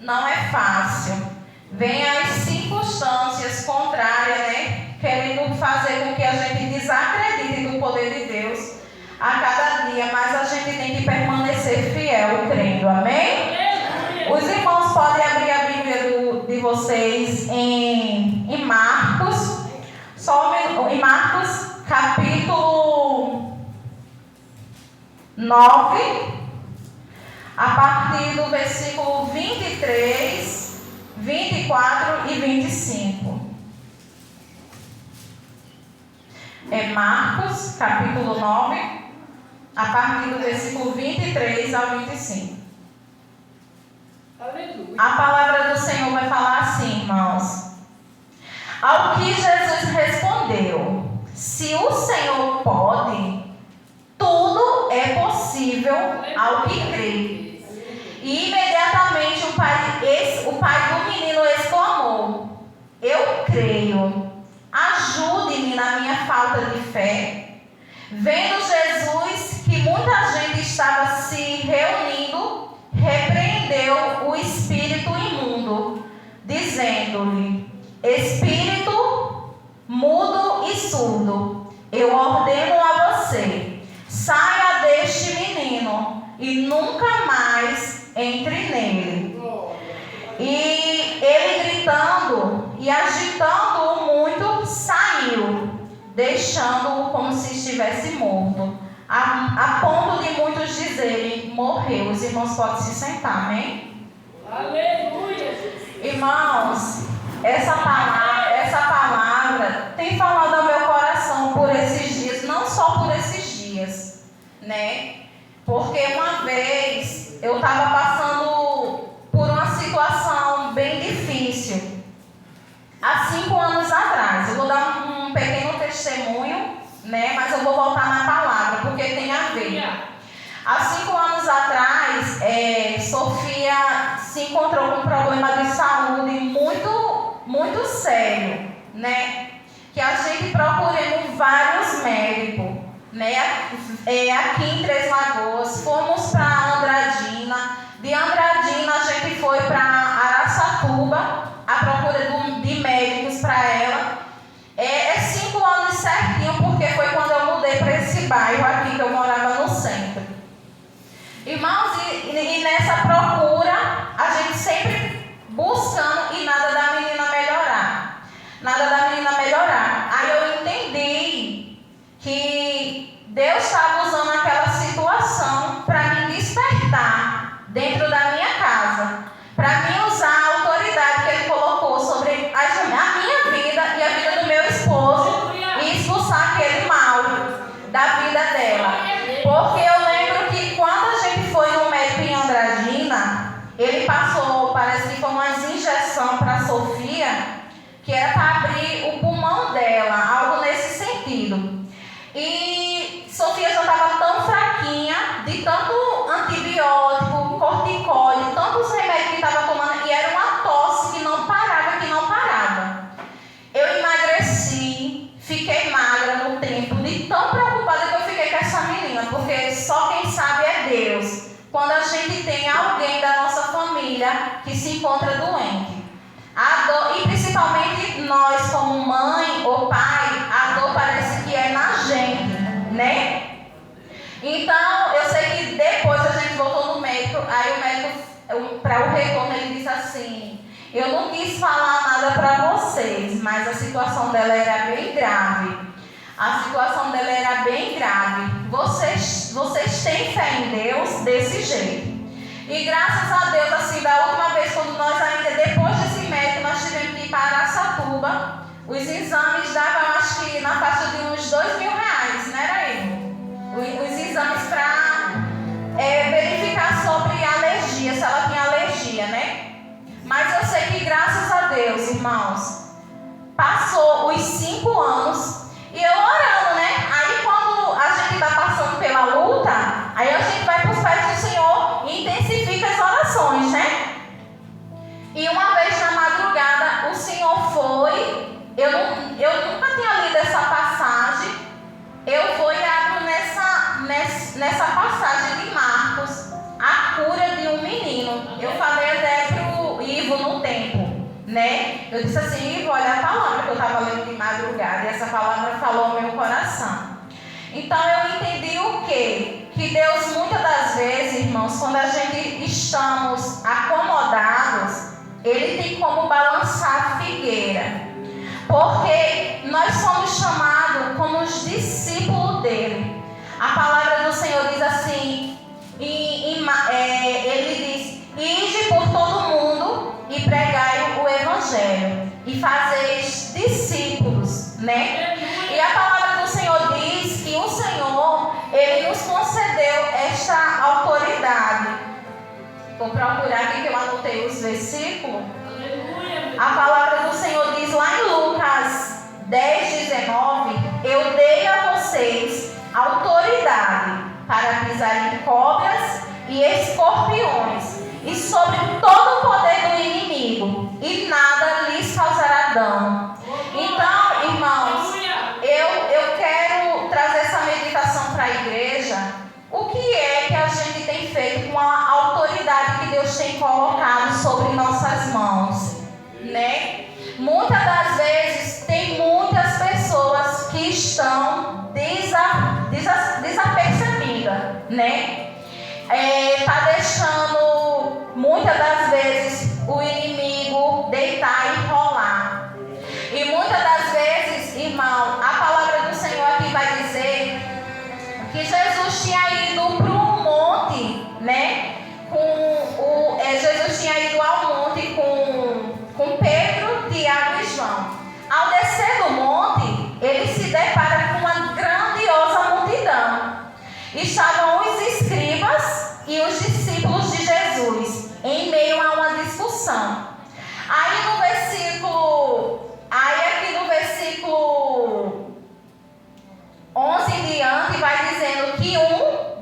não é fácil. Vem as circunstâncias contrárias, né? Querendo fazer com que a gente desacredite do poder de Deus a cada dia, mas a gente tem que permanecer fiel, crendo, amém? Os irmãos podem abrir a Bíblia de vocês em Marcos, em Marcos capítulo 9, a partir do versículo 23, 24 e 25. É Marcos capítulo 9, a partir do versículo 23 ao 25. Aleluia. A palavra do Senhor vai falar assim, irmãos. Ao que Jesus respondeu: se o Senhor pode, tudo é possível ao que crê. E imediatamente o pai do menino exclamou: eu creio, ajude-me na minha falta de fé. Vendo Jesus que muita gente estava se reunindo, repreendeu o espírito imundo, dizendo-lhe: espírito mudo e surdo, eu ordeno a você, saia deste menino e nunca mais entre nele. E ele, gritando e agitando-o muito, saiu, deixando-o como se estivesse morto, a ponto de muitos dizerem: morreu. Os irmãos podem se sentar, amém? Aleluia. Irmãos, essa palavra tem falado ao meu coração por esses dias, não só por esses dias, né? Porque uma vez eu estava passando por uma situação bem difícil, há 5 anos atrás. Eu vou dar um pequeno testemunho, né? Mas eu vou voltar na palavra, porque tem a ver. Há 5 anos atrás, Sofia se encontrou com um problema de saúde muito sério, né? Que a gente procurou vários médicos, né? Aqui em Três Lagoas, fomos para Andradina. De Andradina a gente foi para Araçatuba, à procura de médicos para ela. 5 anos certinho, porque foi quando eu mudei para esse bairro aqui, que eu morava no centro. Irmãos, e nessa procura, a gente sempre buscando e nada da menina melhorar. Aí eu entendi que Deus estava usando aquela situação para me despertar dentro da minha casa, para me usar a autoridade que Ele colocou sobre a minha vida e a vida do meu esposo e expulsar aquele mal da vida dela. Porque eu lembro que quando a gente foi no médico em Andradina, ele passou, parece que foi umas injeções para a Sofia, que era para abrir o pulmão dela, algo nesse sentido. E Sofia já estava tão fraquinha, de tanto antibiótico, corticóide, tantos remédios que estava tomando, e era uma tosse que não parava. Eu emagreci, fiquei magra no tempo, de tão preocupada que eu fiquei com essa menina, porque só quem sabe é Deus. Quando a gente tem alguém da nossa família que se encontra doente. A dor, e principalmente nós como mãe ou pai, a dor parece que é na gente, né? Então, eu sei que depois a gente voltou no médico, aí o médico, para o retorno, ele disse assim: eu não quis falar nada para vocês, mas a situação dela era bem grave. Vocês têm fé em Deus desse jeito. E graças a Deus, assim, da última vez, quando nós ainda, depois desse médico, nós tivemos que ir para Araçatuba, os exames davam, acho que na faixa de uns R$2.000, né, Raíl? Os exames para verificar sobre alergia, se ela tinha alergia, né? Mas eu sei que graças a Deus, irmãos, passou os 5 anos e eu orando, né? Aí quando a gente está passando pela luta, aí a gente vai para os pés do Senhor e intensifica as orações, né? E uma vez na madrugada, o Senhor foi, eu nunca tinha lido essa passagem, eu vou e abro nessa passagem de Marcos, a cura de um menino. Eu falei até pro vivo no tempo, né? Eu disse assim, vou olhar a palavra que eu estava lendo de madrugada, e essa palavra falou ao meu coração. Então eu entendi o quê? Que Deus, muitas das vezes, irmãos, quando a gente estamos acomodados, Ele tem como balançar a figueira. Porque nós somos chamados como os discípulos dele. A palavra do Senhor diz assim, ele diz, ide por todo mundo e pregai o Evangelho e fazeis discípulos, né? E a palavra do Senhor diz que o Senhor, Ele nos concedeu esta autoridade. Vou procurar aqui que eu anotei os versículos. A palavra do Senhor diz lá em Lucas 10:19, eu dei a vocês autoridade para pisar em cobras e escorpiões e sobre todo o poder do inimigo, e nada lhes causará dano. Então, irmãos, eu quero trazer essa meditação para a igreja. O que é que a gente tem feito com a autoridade que Deus tem colocado sobre nossas mãos, né? Muitas das vezes tem muitas pessoas que estão desapercebidas, né? Tá deixando muitas das vezes o inimigo deitar e rolar. E muitas das vezes, irmão, a palavra do Senhor aqui vai dizer que Jesus tinha ido para um monte, né? Jesus tinha ido ao monte com Pedro, Tiago e João. Ao descer do monte, ele se depara com uma grandiosa multidão. Estavam os escribas e os discípulos de Jesus em meio a uma discussão. Aí aqui no versículo 11 em diante vai dizendo que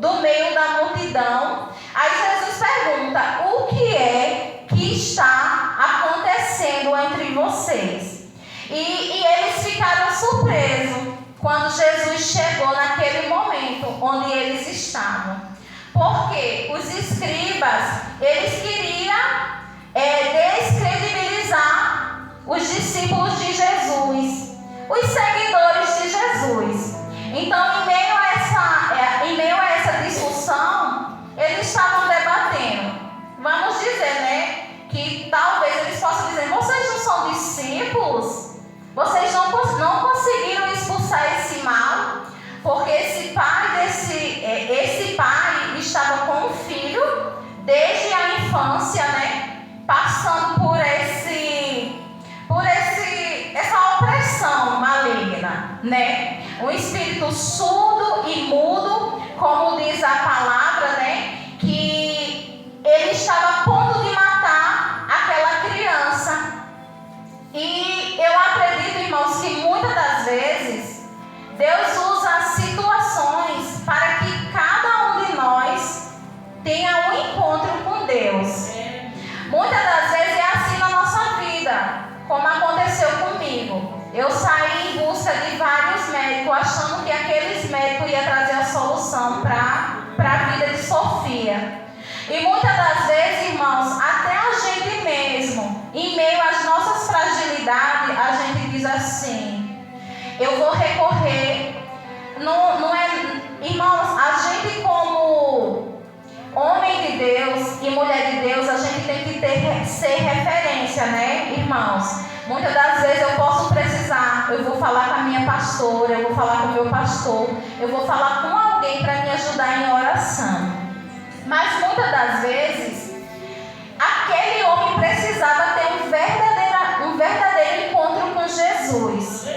do meio da multidão, aí Jesus pergunta, o que é que está acontecendo entre vocês? E eles ficaram surpresos quando Jesus chegou naquele momento onde eles estavam. Porque os escribas, eles queriam descredibilizar os discípulos de Jesus, os seguidores de Jesus. Então, em meio a essa discussão, eles estavam debatendo. Vamos dizer, né, que talvez eles possam dizer, vocês não são discípulos? Vocês não conseguiram expulsar esse mal? Porque esse pai estava com o filho desde a infância, né, passando por essa opressão maligna, né? Um espírito surdo e mudo, como diz a palavra, né? Que ele estava a ponto de matar aquela criança. E eu acredito, irmãos, que muitas das vezes Deus usa situações para que cada um de nós tenha um encontro com Deus. Muitas das vezes é assim na nossa vida, como aconteceu comigo. Eu saí em busca de vários médicos, achando que aqueles médicos iam trazer a solução para a vida de Sofia. E muitas das vezes, irmãos, até a gente mesmo, em meio às nossas fragilidades, a gente diz assim, eu vou recorrer. Não é, irmãos, a gente como homem de Deus e mulher de Deus, a gente tem que ser referência, né, irmãos? Muitas das vezes eu posso precisar, eu vou falar com a minha pastora, eu vou falar com o meu pastor, eu vou falar com alguém para me ajudar em oração. Mas muitas das vezes, aquele homem precisava ter um verdadeiro encontro com Jesus.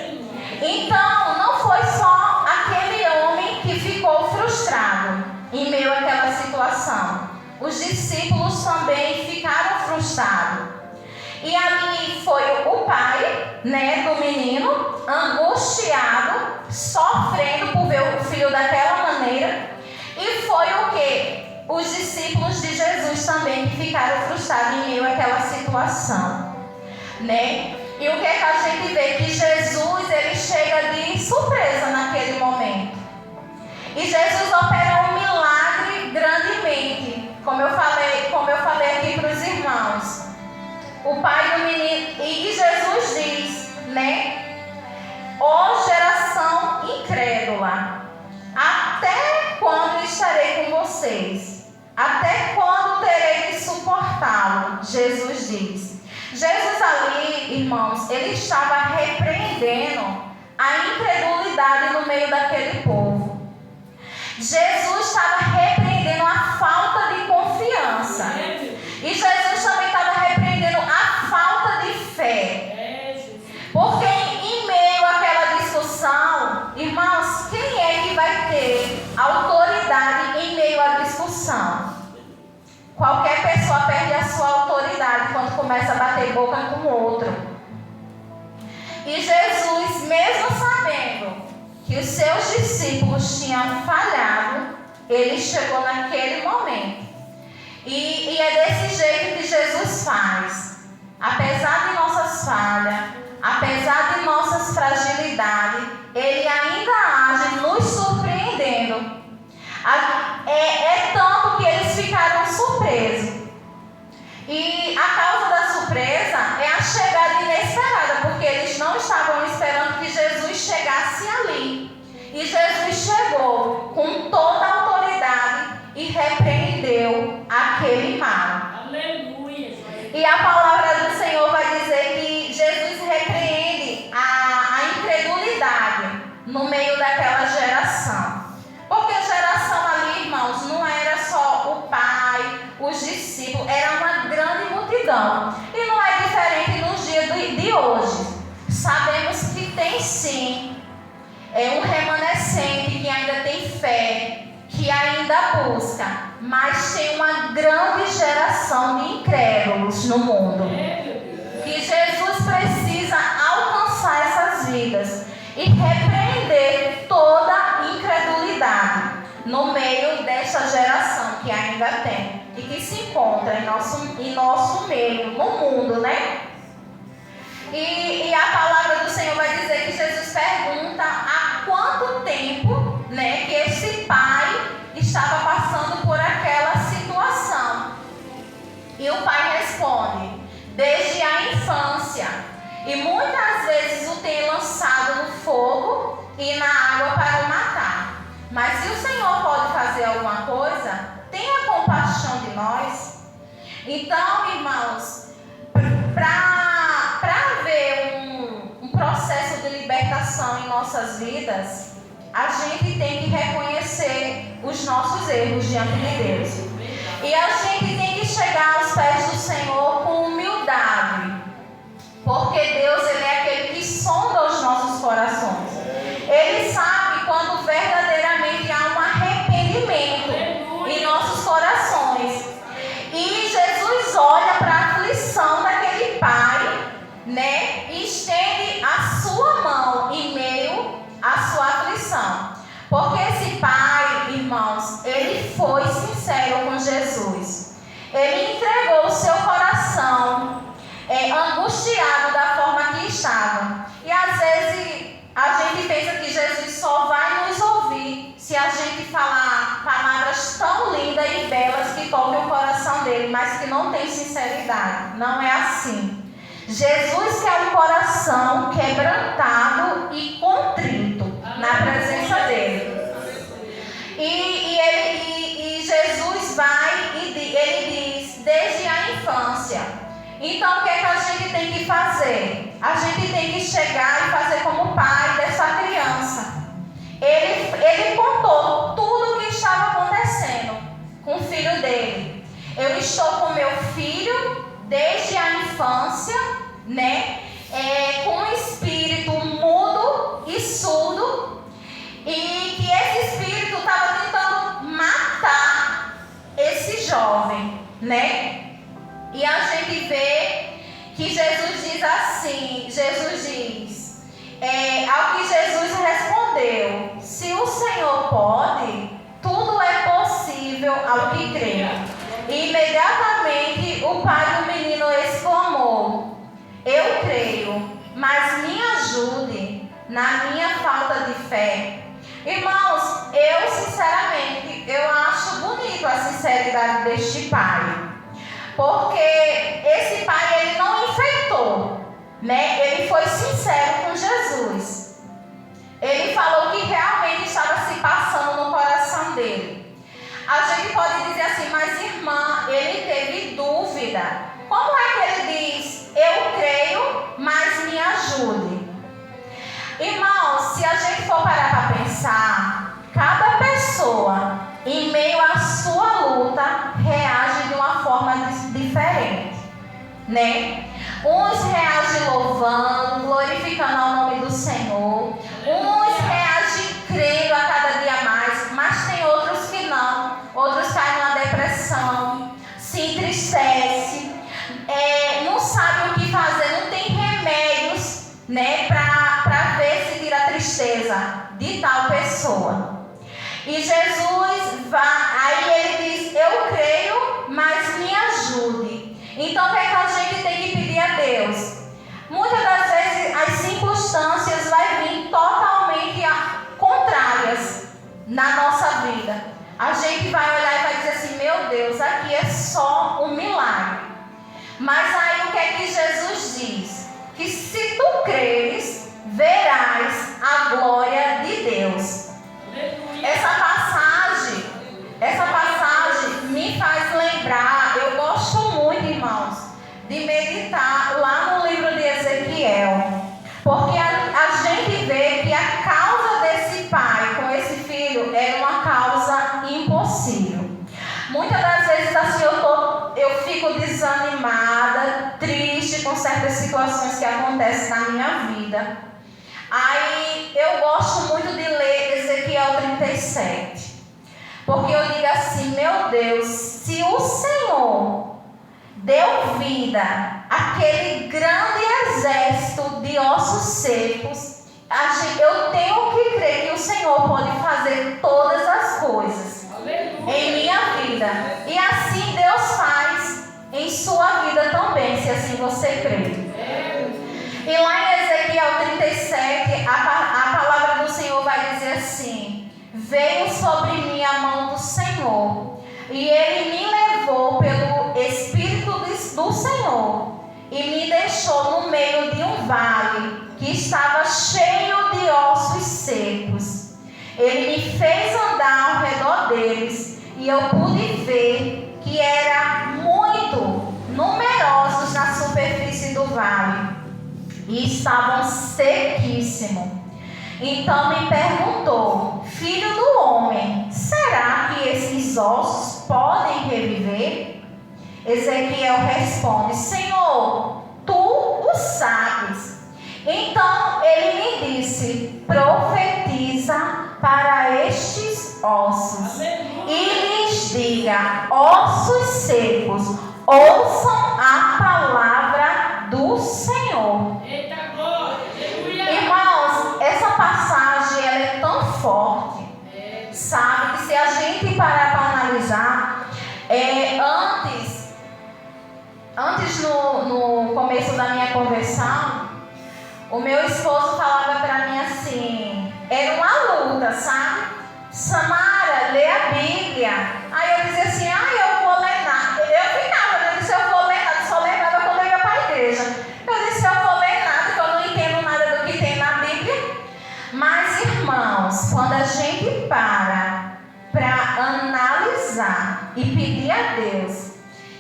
Então, não foi só aquele homem que ficou frustrado em meio àquela situação. Os discípulos também ficaram frustrados. E ali foi o pai, né, do menino, angustiado, sofrendo por ver o filho daquela maneira. E foi o quê? Os discípulos de Jesus também que ficaram frustrados em meio àquela situação, né? E o que é que a gente vê? Que Jesus, ele chega de surpresa naquele momento. E Jesus opera um milagre grandemente. Como eu falei aqui para os irmãos. o pai do menino, e Jesus diz, né? Ó geração incrédula, até quando estarei com vocês? Até quando terei que suportá-lo? Jesus diz. Jesus ali, irmãos, ele estava repreendendo a incredulidade no meio daquele povo. Jesus estava repreendendo a falta de confiança. E Jesus também estava repreendendo a falta de fé. Porque em meio àquela discussão, irmãos, quem é que vai ter autoridade em meio à discussão? Qualquer pessoa perde a sua autoridade quando começa a bater boca com o outro. E Jesus, mesmo sabendo que os seus discípulos tinham falhado, ele chegou naquele momento. E é desse jeito que Jesus faz. Apesar de nossas falhas, apesar de nossas fragilidades, ele ainda age nos surpreendendo. É tanto que eles ficaram surpresos. E a causa da surpresa é a chegada inesperada, porque eles não estavam esperando que Jesus chegasse ali. E Jesus chegou com toda a autoridade e repreendeu aquele mal. Aleluia. E a palavra do Senhor vai dizer que Jesus repreende a incredulidade no meio daquela geração. Porque a geração ali, irmãos, não era só o pai, os discípulos, era uma grande multidão. E não é diferente nos dias de hoje. Sabemos que tem sim um remanescente que ainda tem fé, que ainda busca, mas tem uma grande geração de incrédulos no mundo. Que Jesus precisa alcançar essas vidas e repreender toda a incredulidade no meio dessa geração que ainda tem e que se encontra em nosso meio, no mundo, né? E a palavra do Senhor vai dizer que Jesus pergunta há quanto tempo, né, que esse pai estava passando por aquela situação. E o pai responde: desde a infância. E muitas vezes o tem lançado no fogo e na água para o matar. Mas se o Senhor pode fazer alguma coisa, tenha compaixão de nós. Então, irmãos, para haver um processo de libertação em nossas vidas, a gente tem que reconhecer os nossos erros diante de Deus. E a gente tem que chegar aos pés do Senhor com humildade. Porque Deus, ele é aquele que sonda os nossos corações. Ele sabe quando verdadeiramente há um arrependimento em nossos corações. E Jesus olha para a aflição daquele pai, né? E estende a sua mão em meio à sua aflição. Porque esse pai, irmãos, ele foi sincero com Jesus. Ele entregou o seu coração angustiado da forma que estava. E às vezes a gente pensa que Jesus só vai nos ouvir se a gente falar palavras tão lindas e belas que toquem o coração dele, mas que não tem sinceridade. Não é assim. Jesus quer um coração quebrantado e contrito na presença dele. E Jesus vai e ele diz, desde a infância. Então o que é que a gente tem que fazer? A gente tem que chegar e fazer como pai dessa criança. Ele contou tudo o que estava acontecendo com o filho dele. Eu estou com meu filho desde a infância, né? Com um espírito mudo e surdo. E que esse espírito estava tentando matar esse jovem, né? E a gente vê que Jesus diz assim, Jesus diz, ao que Jesus respondeu, se o Senhor pode, tudo é possível ao que crê. E imediatamente o pai do menino exclamou, eu creio, mas me ajude na minha falta de fé. Irmãos, eu sinceramente, eu acho bonito a sinceridade deste pai. Porque esse pai, ele não né? Ele foi sincero com Jesus. Ele falou o que realmente estava se passando no coração dele. A gente pode dizer assim, mas irmã, ele teve dúvida. Como é que ele diz, eu creio, mas me ajude? Irmãos, se a gente for parar para pensar, cada pessoa, em meio à sua luta, reage de uma forma diferente, né? Uns reagem louvando, glorificando ao nome do Senhor. Uns reagem crendo a cada dia mais, mas tem outros que não. Outros caem na depressão, se entristece, não sabe o que fazer, não tem remédios, né, para ver se tira a tristeza de tal pessoa. E Jesus aí ele diz, eu creio, mas me ajude. Então o que é que a gente tem que pedir a Deus? Muitas das vezes as circunstâncias vão vir totalmente contrárias na nossa vida. A gente vai olhar e vai dizer assim, meu Deus, aqui é só um milagre. Mas aí o que é que Jesus diz? Que se tu creres, verás a glória de Deus. Essa passagem me faz lembrar, eu gosto muito, irmãos, de meditar lá no livro de Ezequiel. Porque a gente vê que a causa desse pai com esse filho era uma causa impossível. Muitas das vezes assim eu fico desanimada, triste com certas situações que acontecem na minha vida. Aí eu gosto muito de ler Ezequiel 37. Porque eu digo assim, meu Deus, se o Senhor deu vida àquele grande exército de ossos secos, eu tenho que crer que o Senhor pode fazer todas as coisas em minha vida. E assim Deus faz em sua vida também, se assim você crê. E lá em Ezequiel 37, a palavra do Senhor vai dizer assim: veio sobre mim a mão do Senhor, e Ele me levou pelo Espírito do Senhor, e me deixou no meio de um vale que estava cheio de ossos secos. Ele me fez andar ao redor deles, e eu pude ver que eram muito numerosos na superfície do vale, e estavam sequíssimos. Então me perguntou: filho do homem, será que esses ossos podem reviver? Ezequiel responde: Senhor, tu o sabes. Então ele me disse: profetiza para estes ossos e lhes diga: ossos secos, ouçam a palavra do Senhor. Irmãos, essa passagem ela é tão forte, sabe, que se a gente parar para analisar, antes no começo da minha conversão, o meu esposo falava para mim assim, era uma luta, sabe? Samara, lê a Bíblia. Aí eu dizia assim, eu vou ler nada. Eu ficava, eu disse, eu vou ler nada, só lembrava quando eu ia para a igreja. Eu disse, eu vou ler nada, porque eu não entendo nada do que tem na Bíblia. Mas, irmãos, quando a gente para analisar e pedir a Deus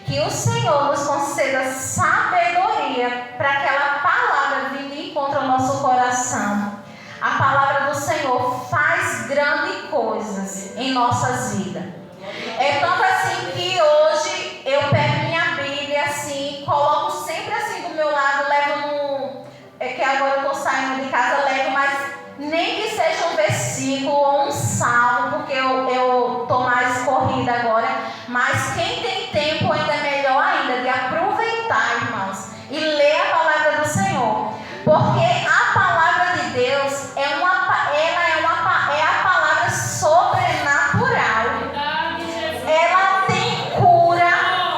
que o Senhor nos conceda sabedoria para aquela palavra vir de encontro ao nosso coração, a palavra do Senhor faz grandes coisas em nossas vidas. É tanto assim que hoje eu pego minha Bíblia assim, coloco sempre assim do meu lado, levo que agora eu estou saindo de casa, levo, mas nem que seja um versículo ou um salmo, porque eu estou mais corrida agora, mas quem tem tempo ainda é melhor ainda de aproveitar, irmãos, e ler a palavra do Senhor, porque a palavra de Deus é a palavra sobrenatural. Ela tem cura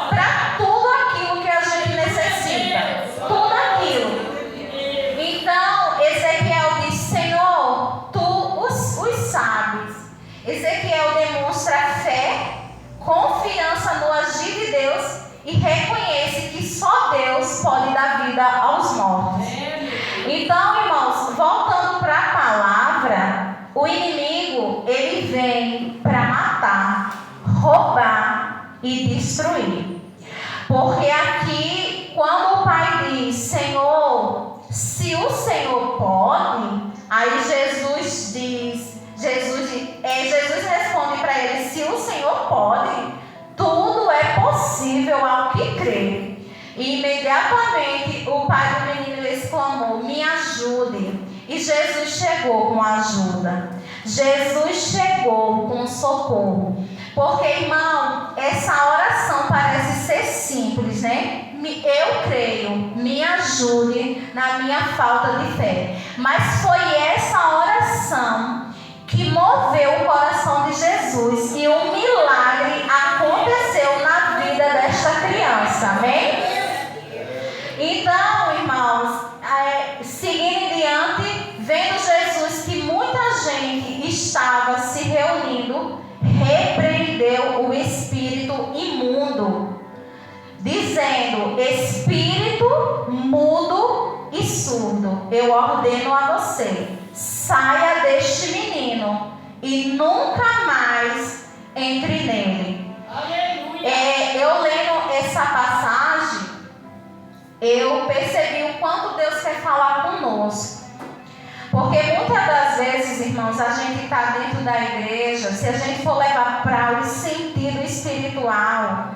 para tudo aquilo que a gente necessita, tudo aquilo. Então Ezequiel diz: Senhor, tu os sabes. Ezequiel demonstra fé, confiança no agir de Deus e reconhece que só Deus pode dar vida aos mortos. Porque aqui, quando o pai diz, Senhor, se o Senhor pode, aí Jesus responde para ele, se o Senhor pode, tudo é possível ao que crê. E imediatamente o pai do menino exclamou, me ajude. E Jesus chegou com ajuda. Jesus chegou com socorro. Porque, irmão, essa oração parece ser simples, né? Eu creio, me ajude na minha falta de fé. Mas foi essa oração que moveu o coração de Jesus. E um milagre aconteceu na vida desta criança. Amém? Então, irmãos, seguindo em diante, vendo Jesus que muita gente estava se reunindo, repreendeu o espírito imundo, dizendo, espírito mudo e surdo, eu ordeno a você, saia deste menino e nunca mais entre nele. Eu lendo essa passagem, eu percebi o quanto Deus quer falar conosco. Porque muitas das vezes, irmãos, a gente está dentro da igreja, se a gente for levar para o sentido espiritual,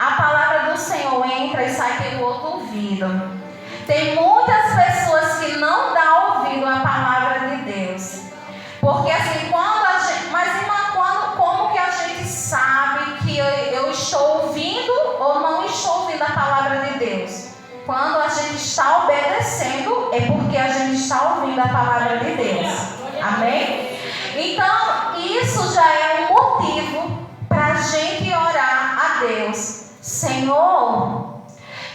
a palavra do Senhor entra e sai pelo outro ouvido. Tem muitas pessoas que não dão ouvido à palavra de Deus. Porque assim, quando a gente... Mas, irmã, como que a gente sabe que eu estou ouvindo ou não estou ouvindo a palavra de Deus? Quando a gente está obedecendo, é porque a gente está ouvindo a palavra de Deus. Amém? Então, isso já é um motivo para a gente orar a Deus. Senhor,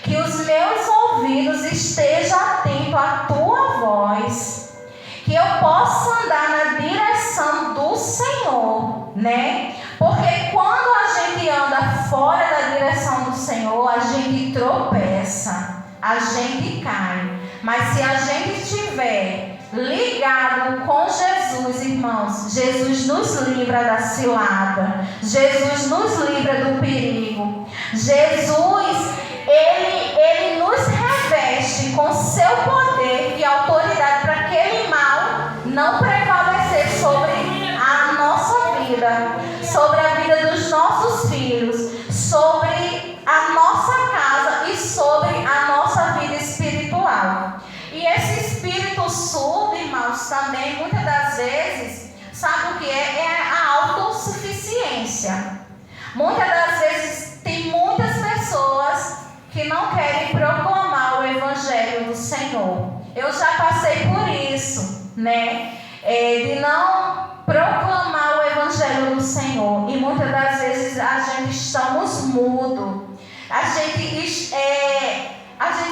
que os meus ouvidos estejam atentos à tua voz, que eu possa andar na direção do Senhor, né? Porque quando a gente anda fora da direção do Senhor, a gente tropeça, a gente cai. Mas se a gente estiver ligado com Jesus, irmãos, Jesus nos livra da cilada, Jesus nos livra do perigo. Jesus, ele nos reveste com seu poder e autoridade para aquele mal não prevalecer sobre a nossa vida, sobre a vida dos nossos filhos, sobre a nossa casa e sobre a nossa vida espiritual. E esse espírito surdo, irmãos, também muitas das vezes, sabe o que é? É a autossuficiência. Muitas das vezes tem muitas pessoas que não querem proclamar o evangelho do Senhor. Eu já passei por isso, né? De não proclamar o evangelho do Senhor. E muitas das vezes a gente estamos mudos. A gente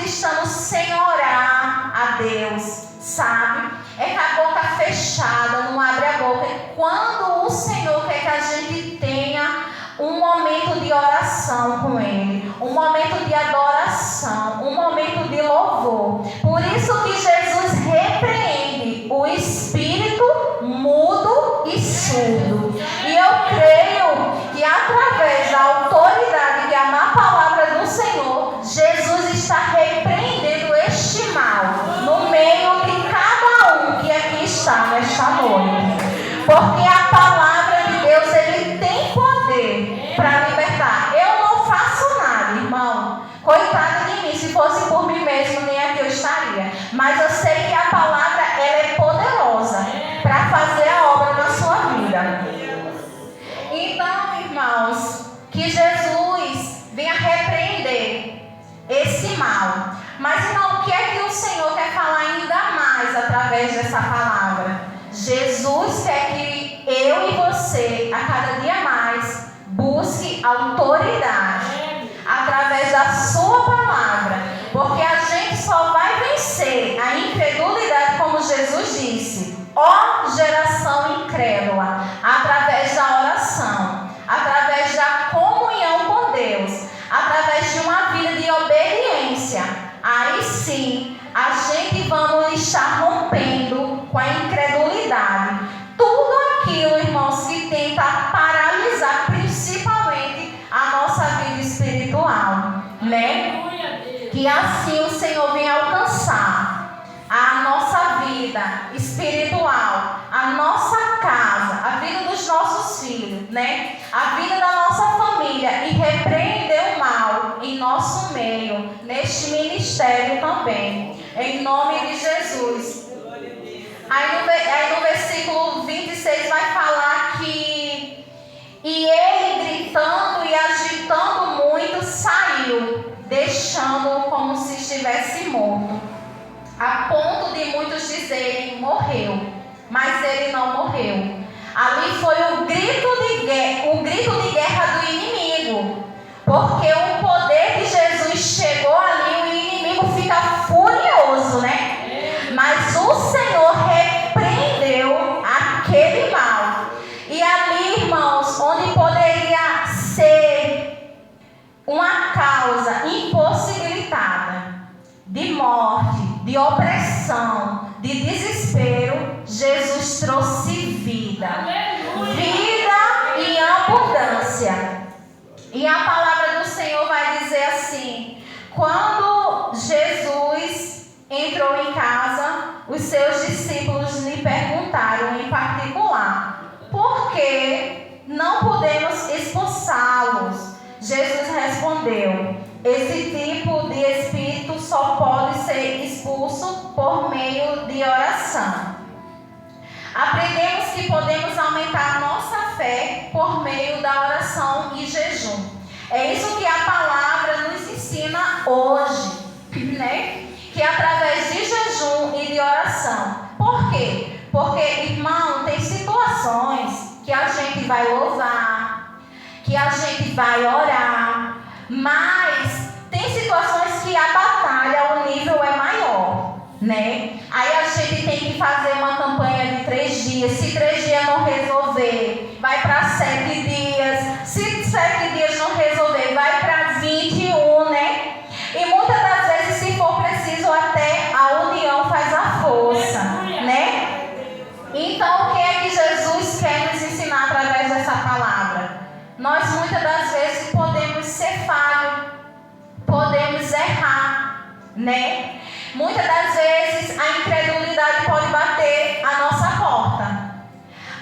estamos sem orar a Deus, sabe? É com a boca fechada, não abre a boca. E quando o Senhor quer que a gente tenha um momento de oração com Ele, um momento de adoração, um momento de louvor. Por isso que Jesus repreende o espírito mudo e surdo. E eu creio que através da autoridade que é a palavra do Senhor, Jesus está repreendendo este mal no meio de cada um que aqui está nesta noite. Porque a palavra de Deus, ele tem poder para libertar. Eu não faço nada, irmão. Coitada de mim, se fosse por mim mesmo, nem aqui eu estaria. Mas eu sei que a palavra, ela é poderosa para fazer a obra na sua vida. Então, irmãos, que Jesus venha repreender esse mal. Mas, irmão, o que é que o Senhor quer falar ainda mais através dessa palavra? Jesus quer que eu e você, a cada dia mais, busque autoridade através da sua palavra. Porque a gente só vai vencer a incredulidade, como Jesus disse, ó geração incrédula, através da oração, através da comunhão com Deus, através de uma vida de obediência. Aí sim, a gente vamos estar rompendo com a incredulidade. Tudo aquilo, irmãos, que tenta paralisar principalmente a nossa vida espiritual. né? Aleluia, Deus. Que assim o Senhor venha alcançar a nossa vida espiritual, a nossa casa, a vida dos nossos filhos, né? A vida da nossa família, e repreender o mal em nosso meio, neste ministério também, em nome de Jesus. Aí no versículo 26 vai falar que e ele, gritando e agitando muito, saiu, deixando-o como se estivesse morto, a ponto de muitos dizerem: morreu. Mas ele não morreu. Ali foi o grito de guerra do inimigo, porque o poder de Jesus chegou ali, o inimigo fica furioso, né? Mas o Senhor repreendeu aquele mal. E ali, irmãos, onde poderia ser uma causa impossibilitada de morte, de opressão, de desespero, Jesus trouxe vida. Vida em abundância. E a palavra do Senhor vai dizer assim: quando Jesus entrou em casa, os seus discípulos lhe perguntaram em particular: por que não podemos expulsá-los? Jesus respondeu: esse tipo de espírito só pode ser expulso por meio de oração. Aprendemos que podemos aumentar nossa fé por meio da oração e jejum. É isso que a palavra nos ensina hoje, né? Que através de jejum e de oração. Por quê? Porque, irmão, tem situações que a gente vai louvar, que a gente vai orar, mas tem situações que a batalha, o nível é maior, né? Aí a gente tem que fazer uma campanha de 3 dias. Se 3 dias não resolver, vai para 7 dias. Se 7 dias não resolver, vai para 21, né? E muitas das vezes, se for preciso, até a união faz a força, né? Então, o que é que Jesus quer nos ensinar através dessa palavra? Nós muitas das vezes podemos ser falhos, podemos errar, né? Muitas das vezes a incredulidade pode bater a nossa porta,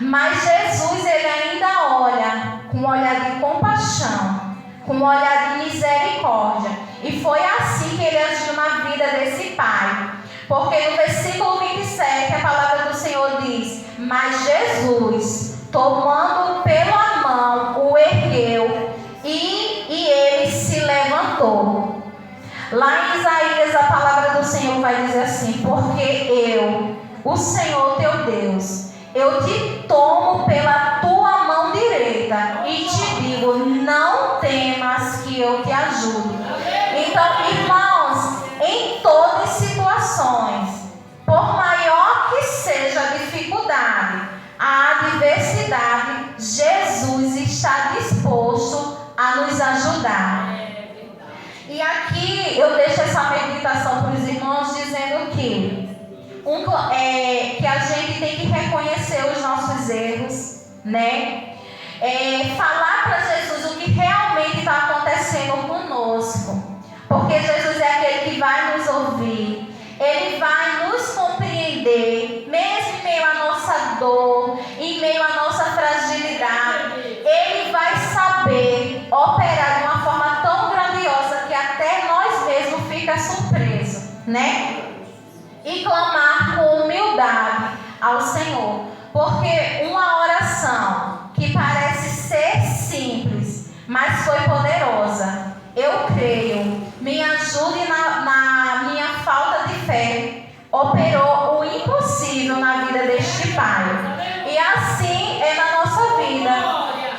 mas Jesus, ele ainda olha com um olhar de compaixão, com um olhar de misericórdia, e foi assim que ele agiu na vida desse pai, porque no versículo 27 a palavra do Senhor diz: mas Jesus, tomando pela mão, o ergueu e ele se levantou. Lá em Isaías a palavra do Senhor vai dizer assim: porque eu, o Senhor teu Deus, eu te tomo pela tua mão direita e te digo: não temas que eu te ajude. Então, irmãos, em todas as situações, por maior que seja a dificuldade, a adversidade, Jesus está disposto a nos ajudar. E aqui eu deixo essa meditação para os irmãos, dizendo que a gente tem que reconhecer os nossos erros, né? Falar para Jesus o que realmente está acontecendo conosco, porque Jesus é aquele que vai nos ouvir, ele vai nos compreender, mesmo em meio à nossa dor, em meio à nossa fragilidade. Ele vai saber operar de uma forma tão grandiosa que até nós mesmos fica surpreso, né? E clamar com humildade ao Senhor, porque uma oração que parece ser simples, mas foi poderosa, eu creio, me ajude na minha falta de fé, operou o impossível na vida deste pai. E assim é na nossa vida,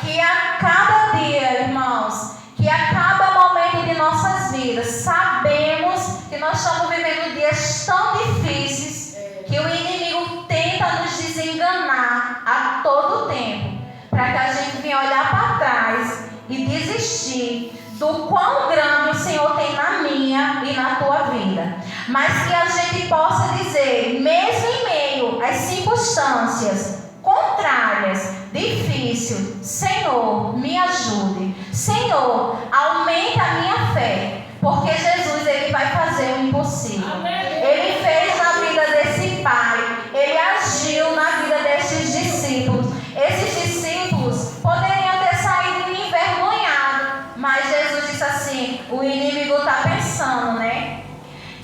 que a cada dia, irmãos, que a cada momento de nossas vidas, sabemos que nós estamos vivendo dias tão difíceis, que o inimigo tenta nos desenganar a todo tempo, para que a gente venha olhar para trás e desistir do quão grande o Senhor tem na minha e na tua vida. Mas que a gente possa dizer, mesmo em meio às circunstâncias contrárias, difícil, Senhor, me ajude. Senhor, aumente a minha fé, pensando, né?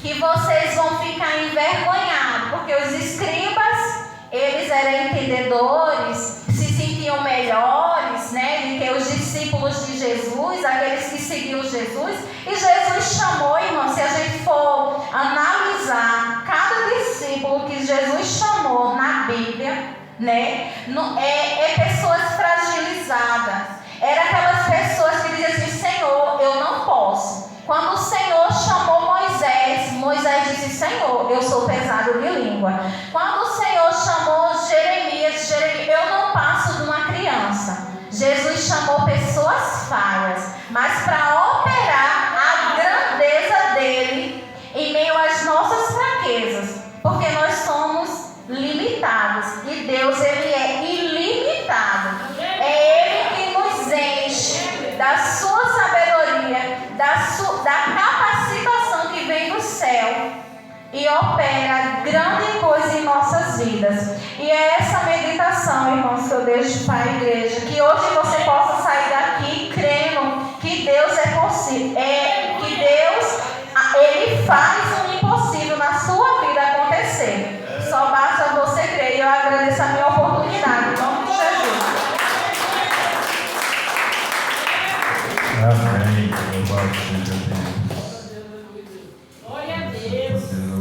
Que vocês vão ficar envergonhados, porque os escribas, eles eram entendedores, se sentiam melhores, né, do que os discípulos de Jesus, aqueles que seguiam Jesus. E Jesus chamou, irmão, se a gente for analisar cada discípulo que Jesus chamou na Bíblia, né, pessoas fragilizadas. Eram aquelas pessoas que diziam assim: Senhor, eu não posso. Quando o Senhor chamou Moisés, Moisés disse: Senhor, eu sou pesado de língua. Quando o Senhor chamou Jeremias, eu não passo de uma criança. Jesus chamou pessoas falhas, mas para operar a grandeza dele em meio às nossas fraquezas, porque nós somos limitados e Deus, ele é ilimitado. É Ele que nos enche da sua sabedoria, da capacitação que vem do céu e opera grande coisa em nossas vidas. E é essa meditação, irmãos, que eu deixo para a igreja, que hoje você possa sair daqui crendo que Deus é possível, que Deus, ele faz o impossível na sua vida acontecer. Só basta você crer. E eu agradeço a minha oportunidade, em nome de Jesus. Amém. Louvado seja Deus.